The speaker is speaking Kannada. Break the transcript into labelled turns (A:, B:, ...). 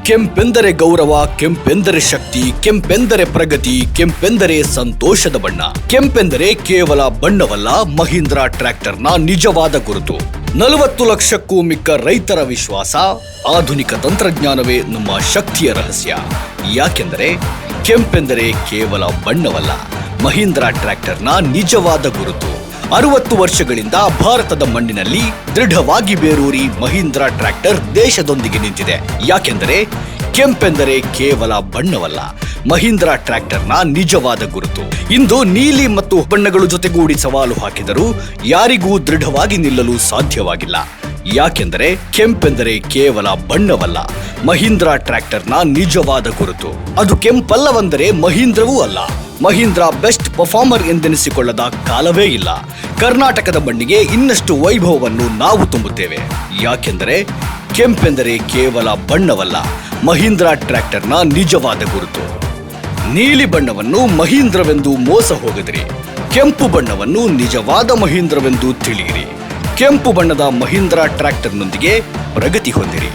A: ಕೆಂಪೆಂದರೆ ಗೌರವ, ಕೆಂಪೆಂದರೆ ಶಕ್ತಿ, ಕೆಂಪೆಂದರೆ ಪ್ರಗತಿ, ಕೆಂಪೆಂದರೆ ಸಂತೋಷದ ಬಣ್ಣ. ಕೆಂಪೆಂದರೆ ಕೇವಲ ಬಣ್ಣವಲ್ಲ, ಮಹೀಂದ್ರ ಟ್ರ್ಯಾಕ್ಟರ್ನ ನಿಜವಾದ ಗುರುತು. 40 ಲಕ್ಷಕ್ಕೂ ಮಿಕ್ಕ ರೈತರ ವಿಶ್ವಾಸ, ಆಧುನಿಕ ತಂತ್ರಜ್ಞಾನವೇ ನಮ್ಮ ಶಕ್ತಿಯ ರಹಸ್ಯ. ಯಾಕೆಂದರೆ ಕೆಂಪೆಂದರೆ ಕೇವಲ ಬಣ್ಣವಲ್ಲ, ಮಹೀಂದ್ರ ಟ್ರ್ಯಾಕ್ಟರ್ನ ನಿಜವಾದ ಗುರುತು. 60 ವರ್ಷಗಳಿಂದ ಭಾರತದ ಮಣ್ಣಿನಲ್ಲಿ ದೃಢವಾಗಿ ಬೇರೂರಿ ಮಹೀಂದ್ರ ಟ್ರ್ಯಾಕ್ಟರ್ ದೇಶದೊಂದಿಗೆ ನಿಂತಿದೆ. ಯಾಕೆಂದರೆ ಕೆಂಪೆಂದರೆ ಕೇವಲ ಬಣ್ಣವಲ್ಲ, ಮಹೀಂದ್ರ ಟ್ರ್ಯಾಕ್ಟರ್ನ ನಿಜವಾದ ಗುರುತು. ಇಂದು ನೀಲಿ ಮತ್ತು ಬಣ್ಣಗಳು ಜೊತೆಗೂಡಿ ಸವಾಲು ಹಾಕಿದರೂ ಯಾರಿಗೂ ದೃಢವಾಗಿ ನಿಲ್ಲಲು ಸಾಧ್ಯವಾಗಿಲ್ಲ. ಯಾಕೆಂದರೆ ಕೆಂಪೆಂದರೆ ಕೇವಲ ಬಣ್ಣವಲ್ಲ, ಮಹೀಂದ್ರ ಟ್ರ್ಯಾಕ್ಟರ್ನ ನಿಜವಾದ ಗುರುತು. ಅದು ಕೆಂಪಲ್ಲವೆಂದರೆ ಮಹೀಂದ್ರವೂ ಅಲ್ಲ. ಮಹೀಂದ್ರ ಬೆಸ್ಟ್ ಪರ್ಫಾರ್ಮರ್ ಎಂದೆನಿಸಿಕೊಳ್ಳದ ಕಾಲವೇ ಇಲ್ಲ. ಕರ್ನಾಟಕದ ಮಣ್ಣಿಗೆ ಇನ್ನಷ್ಟು ವೈಭವವನ್ನು ನಾವು ತುಂಬುತ್ತೇವೆ. ಯಾಕೆಂದರೆ ಕೆಂಪೆಂದರೆ ಕೇವಲ ಬಣ್ಣವಲ್ಲ, ಮಹೀಂದ್ರ ಟ್ರ್ಯಾಕ್ಟರ್ನ ನಿಜವಾದ ಗುರುತು. ನೀಲಿ ಬಣ್ಣವನ್ನು ಮಹೀಂದ್ರವೆಂದು ಮೋಸ ಹೋಗದಿರಿ. ಕೆಂಪು ಬಣ್ಣವನ್ನು ನಿಜವಾದ ಮಹೀಂದ್ರವೆಂದು ತಿಳಿಯಿರಿ. ಕೆಂಪು ಬಣ್ಣದ ಮಹೀಂದ್ರ ಟ್ರ್ಯಾಕ್ಟರ್ನೊಂದಿಗೆ ಪ್ರಗತಿ ಹೊಂದಿರಿ.